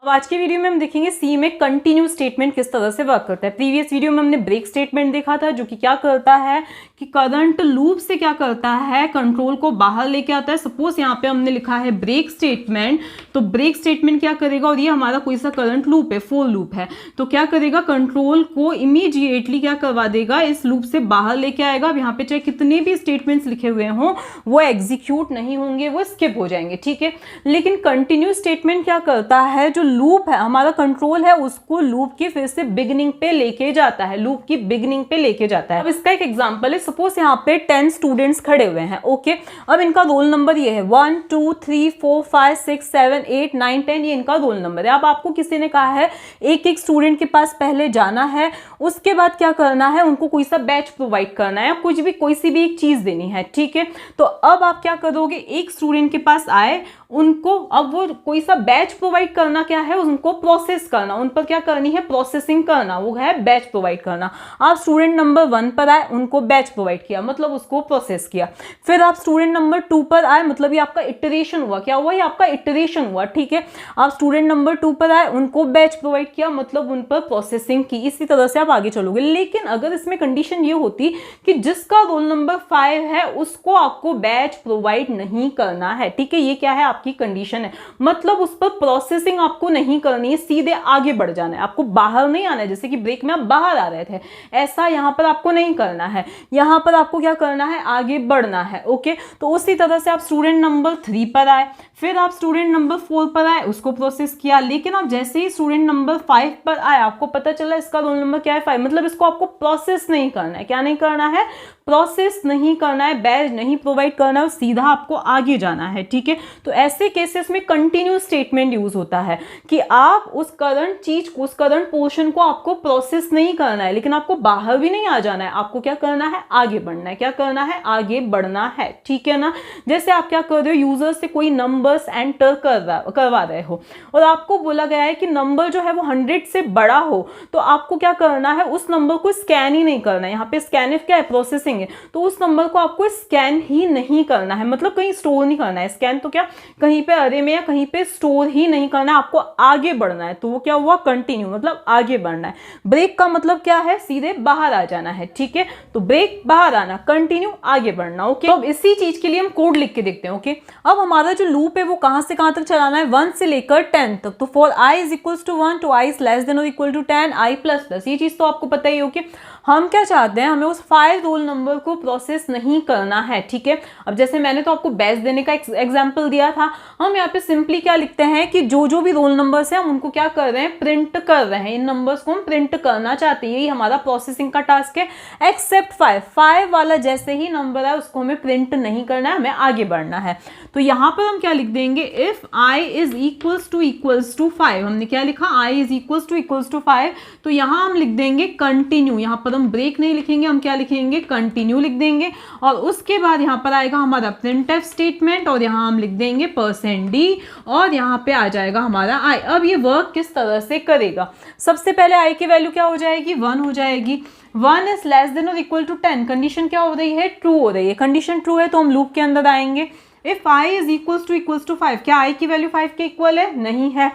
अब आज की वीडियो में हम देखेंगे सी में कंटिन्यू स्टेटमेंट किस तरह से वर्क करता है। प्रीवियस वीडियो में हमने ब्रेक स्टेटमेंट देखा था, जो कि क्या करता है कि करंट लूप से क्या करता है, कंट्रोल को बाहर लेके आता है। सपोज यहाँ पे हमने लिखा है ब्रेक स्टेटमेंट, तो ब्रेक स्टेटमेंट क्या करेगा, और ये हमारा कोई सा करंट लूप है, फोर लूप है, तो क्या करेगा, कंट्रोल को इमीडिएटली क्या करवा देगा, इस लूप से बाहर लेके आएगा। अब यहाँ पे चाहे कितने भी स्टेटमेंट्स लिखे हुए हों वो एग्जीक्यूट नहीं होंगे, वो स्किप हो जाएंगे, ठीक है। लेकिन कंटिन्यू स्टेटमेंट क्या करता है, जो लूप है हमारा कंट्रोल है उसको लूप की फिर से बिगिनिंग पे लेके जाता है, लूप की बिगिनिंग पे लेके जाता है। अब इसका एक एग्जांपल है, सपोज यहाँ पे 10 स्टूडेंट्स खड़े हुए हैं, ओके। अब इनका रोल नंबर ये है 1 2 3 4 5 6 7 8 9 10, ये इनका रोल नंबर है। अब आपको किसी ने कहा है एक एक स्टूडेंट के पास पहले जाना है, उसके बाद क्या करना है, उनको कोई सा बैच प्रोवाइड करना है, कुछ भी कोई सी भी एक चीज देनी है, ठीक है। तो अब आप क्या करोगे, एक स्टूडेंट के पास आए, उनको अब वो कोई सा बैच प्रोवाइड करना क्या है, उनको प्रोसेस करना, उन पर क्या करनी है, प्रोसेसिंग करना, वो है बैच प्रोवाइड करना। आप स्टूडेंट नंबर 1 पर आए, उनको बैच प्रोवाइड किया, मतलब उसको प्रोसेस किया। फिर आप स्टूडेंट नंबर 2 पर आए, मतलब ये आपका इटरेशन हुआ, क्या हुआ, ये आपका इटरेशन हुआ, ठीक है। आप स्टूडेंट नंबर 2 पर आए, उनको बैच प्रोवाइड किया, मतलब उन पर प्रोसेसिंग की। इसी तरह से आप आगे चलोगे। लेकिन अगर इसमें कंडीशन ये होती कि जिसका रोल नंबर 5 है उसको आपको बैच प्रोवाइड नहीं करना है, ठीक है, ये क्या है, आपकी कंडीशन है, मतलब उस पर प्रोसेसिंग आपको नहीं करनी है, सीधे आगे बढ़ जाना है, आपको बाहर नहीं आना है। जैसे कि ब्रेक में आप बाहर आ रहे थे, ऐसा यहां पर आपको नहीं करना है, यहां पर आपको क्या करना है, आगे बढ़ना है, ओके। तो उसी तरह से आप स्टूडेंट नंबर 3 पर आए, फिर आप स्टूडेंट नंबर 4 पर आए, उसको प्रोसेस किया। लेकिन आप जैसे ही स्टूडेंट नंबर 5 पर आए, आपको पता चला इसका रोल नंबर क्या है, 5, मतलब इसको आपको प्रोसेस नहीं करना है, क्या नहीं करना है, प्रोसेस नहीं करना है, बैच नहीं प्रोवाइड करना है, सीधा आपको आगे जाना है, ठीक है। तो ऐसे केसेस में कंटिन्यू स्टेटमेंट यूज होता है कि आप उस करंट चीज को, उस करंट पोर्शन को आपको प्रोसेस नहीं करना है, लेकिन आपको बाहर भी नहीं आ जाना है, आपको क्या करना है, आगे बढ़ना है, क्या करना है, आगे बढ़ना है, ठीक है ना। जैसे आप क्या कर रहे हो, यूजर से कोई नंबर्स एंटर करवा रहे हो, और आपको बोला गया है कि नंबर जो है वो 100 से बड़ा हो, तो आपको क्या करना है, उस नंबर को स्कैन ही नहीं करना है। यहाँ पे स्कैन क्या है, प्रोसेसिंग है, तो उस नंबर को आपको स्कैन ही नहीं करना है, मतलब कहीं स्टोर नहीं करना है। स्कैन तो क्या, कहीं पे अरे में या कहीं पे स्टोर ही नहीं करना है, आपको आगे बढ़ना है। तो वो क्या हुआ, कंटिन्यू, मतलब आगे बढ़ना है। ब्रेक का मतलब क्या है, सीधे बाहर आ जाना है, ठीक है। तो ब्रेक बाहर आना, कंटिन्यू आगे बढ़ना, ओके। तो अब इसी चीज के लिए हम कोड लिख के देखते हैं, ओके। अब हमारा जो लूप है वो कहां से कहां तक चलाना है, 1 से लेकर 10 तक। तो for i is equal to 1 to i is less than or equal to 10 i plus plus, ये चीज तो आपको पता ही होगी। हम क्या चाहते हैं, हमें उस 5 रोल नंबर को प्रोसेस नहीं करना है, ठीक है। अब जैसे मैंने तो आपको बैच देने का एग्जांपल दिया था, हम यहाँ पे सिंपली क्या लिखते हैं कि जो जो भी रोल नंबर्स हैं हम उनको क्या कर रहे हैं, प्रिंट कर रहे हैं, इन नंबर्स को हम प्रिंट करना चाहते हैं, यही हमारा प्रोसेसिंग का टास्क है। एक्सेप्ट 5 वाला जैसे ही नंबर है उसको हमें प्रिंट नहीं करना है, हमें आगे बढ़ना है। तो यहाँ पर हम क्या लिख देंगे, if i is equals to 5, हमने क्या लिखा, i इज इक्वल्स टू 5, तो यहाँ हम लिख देंगे कंटिन्यू, यहाँ पर हम ब्रेक नहीं लिखेंगे, हम क्या लिखेंगे, कंटिन्यू लिख देंगे। और उसके बाद यहाँ पर आएगा हमारा printf स्टेटमेंट, और यहाँ हम लिख देंगे %d, और यहाँ पे आ जाएगा हमारा i। अब ये वर्क किस तरह से करेगा, सबसे पहले i की वैल्यू क्या हो जाएगी, 1 हो जाएगी। 1 is less than or equal to 10, condition क्या हो रही है, ट्रू हो रही है। कंडीशन ट्रू है तो हम लूप के अंदर आएंगे। If i is equals to 5, क्या i की वैल्यू 5 के इक्वल है, नहीं है,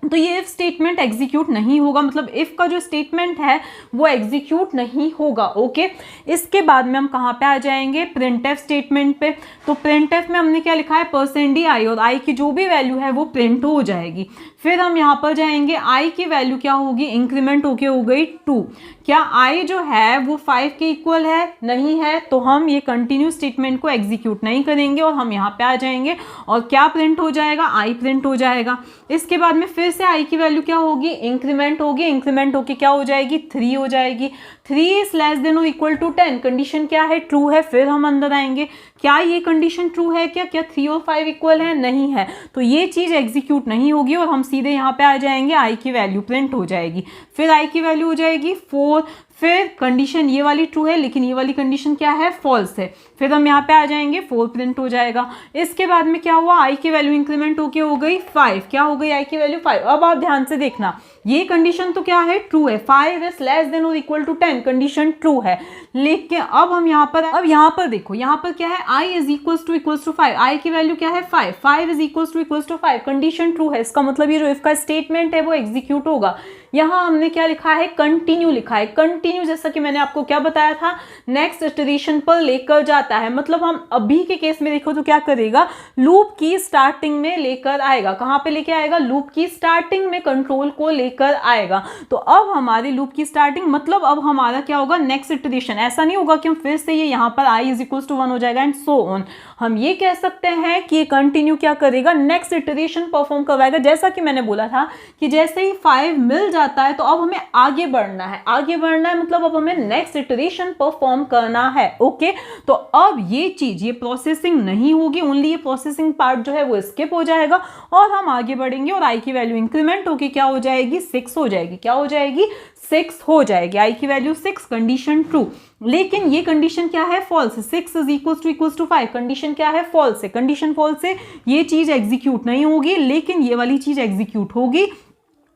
तो ये इफ स्टेटमेंट एग्जीक्यूट नहीं होगा, मतलब इफ का जो स्टेटमेंट है वो एग्जीक्यूट नहीं होगा, ओके। इसके बाद में हम कहाँ पे आ जाएंगे, प्रिंटफ स्टेटमेंट पे। तो प्रिंटफ में हमने क्या लिखा है, %i, और i की जो भी वैल्यू है वो प्रिंट हो जाएगी। फिर हम यहाँ पर जाएंगे, i की वैल्यू क्या होगी, इंक्रीमेंट होके हो गई 2। क्या i जो है वो 5 के इक्वल है, नहीं है, तो हम ये कंटिन्यू स्टेटमेंट को एग्जीक्यूट नहीं करेंगे, और हम यहाँ पे आ जाएंगे, और क्या प्रिंट हो जाएगा, i प्रिंट हो जाएगा। इसके बाद में फिर से i की वैल्यू क्या होगी, इंक्रीमेंट होगी, इंक्रीमेंट होके क्या हो जाएगी, 3 हो जाएगी। 3 is less than or equal to 10, condition क्या है, ट्रू है। फिर हम अंदर आएंगे, क्या ये कंडीशन ट्रू है, क्या 3 और 5 इक्वल है, नहीं है, तो ये चीज एग्जीक्यूट नहीं होगी, और हम सीधे यहाँ पे आ जाएंगे, i की वैल्यू प्रिंट हो जाएगी। फिर i की वैल्यू हो जाएगी 4, फिर कंडीशन ये वाली ट्रू है, लेकिन ये वाली कंडीशन क्या है, फॉल्स है। फिर हम यहाँ पे आ जाएंगे, 4 प्रिंट हो जाएगा। इसके बाद में क्या हुआ, i की वैल्यू इंक्रीमेंट होके हो गई 5, क्या हो गई, i की वैल्यू 5। अब आप ध्यान से देखना, ये कंडीशन तो क्या है, ट्रू है। 5 is less than or equal to 10, condition true है। लेकिन अब हम यहाँ पर देखो, यहाँ पर क्या है, i is equals to 5, i की वैल्यू क्या है 5, 5 is equals to 5, condition true है। इसका मतलब ये जो इफ का स्टेटमेंट है वो एग्जीक्यूट होगा। यहाँ हमने क्या लिखा है, कंटिन्यू लिखा है। कंटिन्यू जैसा कि मैंने आपको क्या बताया था, नेक्स्ट इटरेशन पर लेकर जाता है। मतलब हम अभी के केस में देखो तो क्या करेगा, लूप की स्टार्टिंग में लेकर आएगा। कहाँ पे लेके आएगा, लूप की स्टार्टिंग में कंट्रोल को लेकर आएगा। तो अब हमारी लूप की स्टार्टिंग मतलब अब हमारा क्या होगा, नेक्स्ट इटरेशन। ऐसा नहीं होगा कि हम फिर से ये यहाँ पर i इज इक्वल टू 1 हो जाएगा एंड सो ऑन। हम ये कह सकते हैं कि ये कंटिन्यू क्या करेगा, नेक्स्ट इटरेशन परफॉर्म करवाएगा। जैसा कि मैंने बोला था कि जैसे ही 5 मिल जाता है तो अब हमें आगे बढ़ना है। आगे बढ़ना है मतलब अब हमें नेक्स्ट इटरेशन परफॉर्म करना है। ओके, तो अब ये चीज, ये प्रोसेसिंग नहीं होगी, ओनली ये प्रोसेसिंग पार्ट जो है वो स्किप हो जाएगा और हम आगे बढ़ेंगे और i की वैल्यू इंक्रीमेंट होगी, क्या हो जाएगी, 6 हो जाएगी। क्या हो जाएगी, 6 हो जाएगी। i की वैल्यू 6, कंडीशन ट्रू। लेकिन ये कंडीशन क्या है, false. 6 is equals to 5, condition क्या है, फॉल्स है। कंडीशन फॉल्स है, ये चीज एग्जीक्यूट नहीं होगी, लेकिन ये वाली चीज एग्जीक्यूट होगी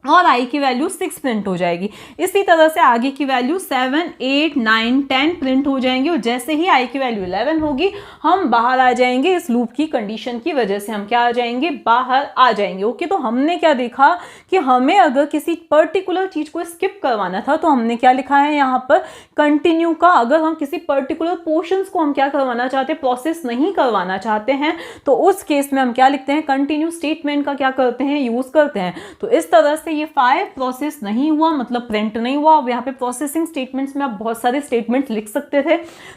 और i की वैल्यू 6 प्रिंट हो जाएगी। इसी तरह से आगे की वैल्यू 7, 8, 9, 10 प्रिंट हो जाएंगे और जैसे ही i की वैल्यू 11 होगी हम बाहर आ जाएंगे। इस लूप की कंडीशन की वजह से हम क्या आ जाएंगे, बाहर आ जाएंगे। ओके, तो हमने क्या देखा कि हमें अगर किसी पर्टिकुलर चीज को स्किप करवाना था तो हमने क्या लिखा है यहाँ पर, कंटिन्यू का। अगर हम किसी पर्टिकुलर पोर्शंस को हम क्या करवाना चाहते हैं, प्रोसेस नहीं करवाना चाहते हैं, तो उस केस में हम क्या लिखते हैं, कंटिन्यू स्टेटमेंट का क्या करते हैं, यूज करते हैं। तो इस तरह से ये 5 प्रोसेस नहीं हुआ, मतलब प्रिंट नहीं हुआ। अब यहाँ पे प्रोसेसिंग स्टेटमेंट्स में आप बहुत सारे स्टेटमेंट्स लिख सकते थे,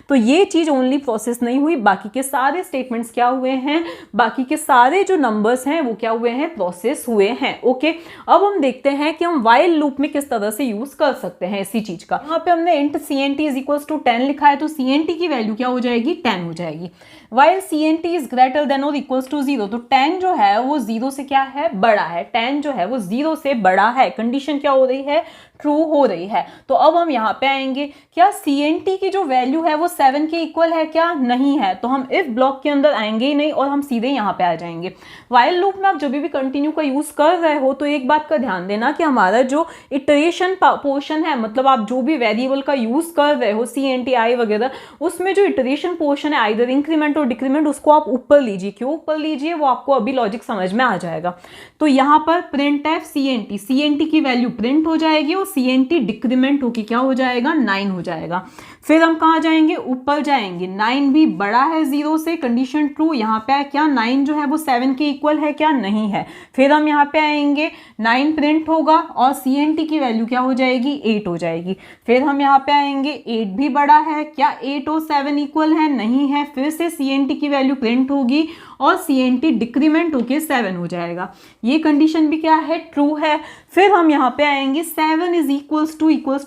तो ये चीज ओनली प्रोसेस नहीं हुई, बाकी के सारे स्टेटमेंट्स क्या हुए हैं, बाकी के सारे जो नंबर्स हैं वो क्या हुए हैं, प्रोसेस हुए हैं। ओके, अब हम देखते हैं कि हम व्हाइल लूप में किस तरह से यूज कर सकते हैं इसी चीज का। यहाँ पे हमने int CNT is equals to 10 लिखा है, तो CNT की वैल्यू क्या हो जाएगी, 10 हो जाएगी। While CNT is greater than और इक्वल्स टू 0, तो 10 जो है वो 0 से क्या है, बड़ा है। 10 जो है वो 0 से बड़ा है, कंडीशन क्या हो रही है, ट्रू हो रही है। तो अब हम यहाँ पे आएंगे, क्या CNT की जो वैल्यू है वो 7 के इक्वल है क्या, नहीं है, तो हम इफ ब्लॉक के अंदर आएंगे ही नहीं और हम सीधे यहाँ पे आ जाएंगे। वाइल लूप में आप जब भी कंटिन्यू का यूज कर रहे हो तो एक बात का ध्यान देना कि हमारा जो इटरेशन पोर्शन है, मतलब आप जो भी वेरिएबल का यूज कर रहे हो CNT i वगैरह, उसमें जो इटरेशन पोर्शन है आइदर इंक्रीमेंट और डिक्रीमेंट, उसको आप ऊपर लीजिए। क्यों ऊपर लीजिए, वो आपको अभी लॉजिक समझ में आ जाएगा। तो यहाँ पर printf CNT की वैल्यू प्रिंट हो जाएगी और CNT डिक्रीमेंट होगी, क्या हो जाएगा, 9 हो जाएगा। फिर हम कहाँ जाएंगे, ऊपर जाएंगे। 9 भी बड़ा है 0 से, कंडीशन ट्रू। यहाँ पे क्या 9 जो है वो 7 के इक्वल है क्या, नहीं है। फिर हम यहाँ पे आएंगे, 9 प्रिंट होगा और CNT की वैल्यू क्या हो जाएगी, 8 हो जाएगी। फिर हम यहाँ पे आएंगे, 8 भी बड़ा है क्या, 8 और 7 इक्वल है, नहीं है। फिर से CNT की वैल्यू प्रिंट होगी और CNT डिक्रीमेंट होके 7 हो जाएगा। ये कंडीशन भी क्या है, ट्रू है। फिर हम यहाँ पे आएंगे, 7 is equals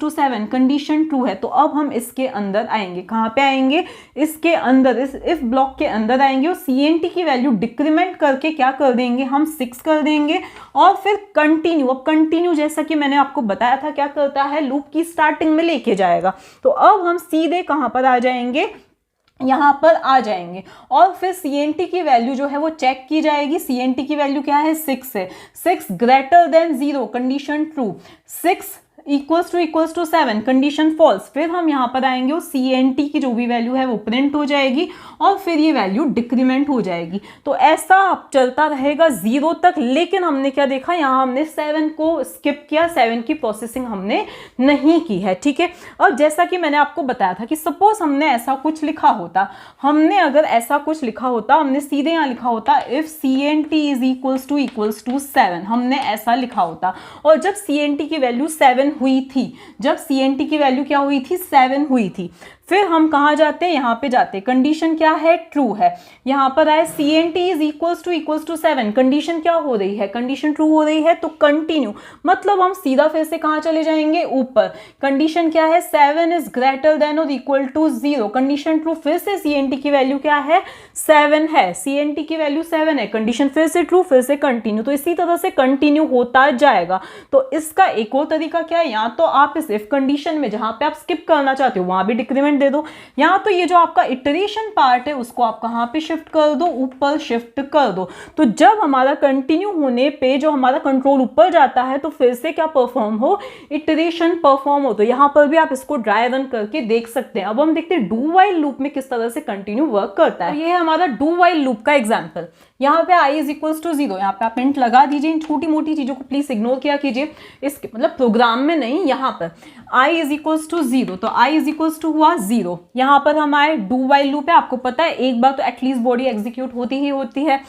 to 7, condition true है। तो अब हम इसके अंदर आएंगे, कहाँ पे आएंगे, इसके अंदर, इस इफ ब्लॉक के अंदर आएंगे और CNT की वैल्यू डिक्रीमेंट करके क्या कर देंगे, हम 6 कर देंगे और फिर कंटिन्यू। अब कंटिन्यू जैसा कि मैंने आपको बताया था क्या करता है, लूप की स्टार्टिंग में लेके जाएगा। तो अब हम सीधे कहाँ पर आ जाएंगे, यहाँ पर आ जाएंगे और फिर CNT की वैल्यू जो है वो चेक की जाएगी। CNT की वैल्यू क्या है, 6 है। 6 greater than 0, condition true. 6 equals to 7, condition false. फिर हम यहाँ पर आएंगे और CNT की जो भी वैल्यू है वो प्रिंट हो जाएगी और फिर ये वैल्यू डिक्रीमेंट हो जाएगी। तो ऐसा चलता रहेगा 0 तक। लेकिन हमने क्या देखा, यहाँ हमने 7 को स्किप किया, 7 की प्रोसेसिंग हमने नहीं की है, ठीक है। और जैसा कि मैंने आपको बताया था कि सपोज हमने ऐसा कुछ लिखा होता, हमने सीधे यहाँ लिखा होता if CNT is equals to 7, हमने ऐसा लिखा होता। और जब CNT की वैल्यू 7 हुई थी, जब CNT की वैल्यू क्या हुई थी, 7 हुई थी, फिर हम कहाँ जाते हैं, यहाँ पे जाते हैं। कंडीशन क्या है, ट्रू है। यहाँ पर आए CNT is equals to 7, condition क्या हो रही है, कंडीशन ट्रू हो रही है। तो कंटिन्यू मतलब हम सीधा फिर से कहाँ चले जाएंगे, ऊपर। कंडीशन क्या है, 7 is greater than or equal to 0, condition true. फिर से CNT की वैल्यू क्या है, 7 है। CNT की वैल्यू 7 है, कंडीशन फिर से ट्रू, फिर से कंटिन्यू। तो इसी तरह से कंटिन्यू होता जाएगा। तो इसका एक और तरीका क्या है, या तो आप इस इफ कंडीशन में जहां पे आप स्किप करना चाहते हो वहां भी डिक्रीमेंट स्टेटमेंट दे दो, यहाँ तो ये जो आपका इटरेशन पार्ट है उसको आप कहाँ पे शिफ्ट कर दो, ऊपर शिफ्ट कर दो। तो जब हमारा कंटिन्यू होने पे जो हमारा कंट्रोल ऊपर जाता है तो फिर से क्या परफॉर्म हो, इटरेशन परफॉर्म हो। तो यहाँ पर भी आप इसको ड्राई रन करके देख सकते हैं। अब हम देखते हैं डू वाइल लूप में किस तरह से कंटिन्यू वर्क करता है। तो ये है हमारा डू वाइल लूप का एग्जाम्पल। यहाँ पे i इज इक्वल टू 0, यहाँ पे आप प्रिंट लगा दीजिए। इन छोटी मोटी चीजों को प्लीज इग्नोर किया कीजिए, इसके मतलब प्रोग्राम में नहीं, यहाँ पर i इज इक्वल टू 0, तो i इज इक्वल टू हुआ 0। यहाँ पर हम आए, डू वाइल लूप है, आपको पता है एक बार तो एटलीस्ट बॉडी एग्जीक्यूट होती ही होती है,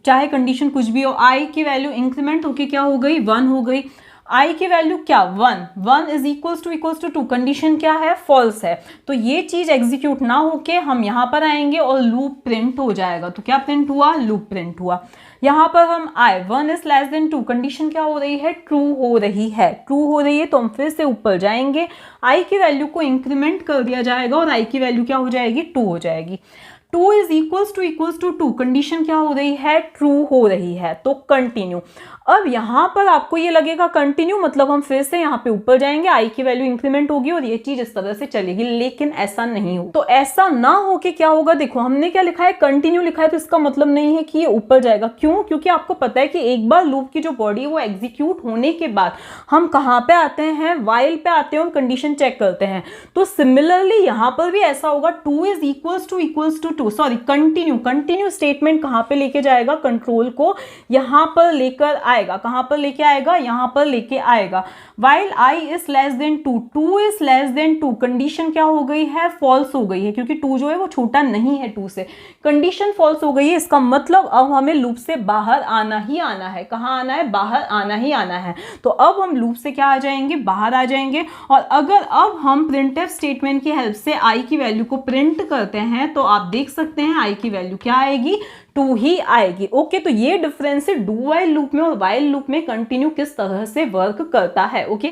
चाहे कंडीशन कुछ भी हो। i की वैल्यू इंक्रीमेंट होके क्या हो गई, 1 हो गई। i की वैल्यू क्या, 1 इज इक्वल टू 2, कंडीशन क्या है, फॉल्स है। तो ये चीज एग्जीक्यूट ना होके हम यहाँ पर आएंगे और लूप प्रिंट हो जाएगा। तो क्या प्रिंट हुआ, लूप प्रिंट हुआ। यहाँ पर हम आए, 1 इज लेस देन 2, कंडीशन क्या हो रही है, ट्रू हो रही है, ट्रू हो रही है। तो हम फिर से ऊपर जाएंगे, i की वैल्यू को इंक्रीमेंट कर दिया जाएगा और i की वैल्यू क्या हो जाएगी, 2 हो जाएगी। 2 इज इक्वल्स टू 2, कंडीशन क्या हो रही है, ट्रू हो रही है। तो कंटिन्यू। अब यहाँ पर आपको ये लगेगा कंटिन्यू मतलब हम फिर से यहाँ पे ऊपर जाएंगे, i की वैल्यू इंक्रीमेंट होगी और ये चीज इस तरह से चलेगी, लेकिन ऐसा नहीं हो। तो ऐसा ना हो के क्या होगा, देखो हमने क्या लिखा है, कंटिन्यू लिखा है, तो इसका मतलब नहीं है कि ये ऊपर जाएगा। क्यों, क्योंकि आपको पता है कि एक बार लूप की जो बॉडी है वो एग्जीक्यूट होने के बाद हम कहाँ पे आते हैं, वाइल पे आते हैं और कंडीशन चेक करते हैं। तो सिमिलरली यहाँ पर भी ऐसा होगा, 2 is equals to 2, sorry continue statement कहाँ पे लेके जाएगा, कंट्रोल को यहाँ पर लेकर आएगा। कहां पर लेके आएगा, यहां पर लेके आएगा। while i is less then 2, 2 is less then 2, condition क्या हो गई है, फॉल्स हो गई है, क्योंकि 2 जो है वो छोटा नहीं है 2 से, कंडीशन फॉल्स हो गई है। इसका मतलब अब हमें लूप से बाहर आना ही आना है। कहां आना है, बाहर आना ही आना है। तो अब हम लूप से क्या आ जाएंगे, बाहर आ जाएंगे। और अगर अब हम प्रिंटफ स्टेटमेंट की हेल्प से i की वैल्यू को प्रिंट करते हैं तो आप देख सकते हैं i की वैल्यू क्या आएगी, 2 ही आएगी। ओके, तो ये डिफरेंस है डू वाइल लूप में और वाइल लूप में कंटिन्यू किस तरह से वर्क करता है। ओके।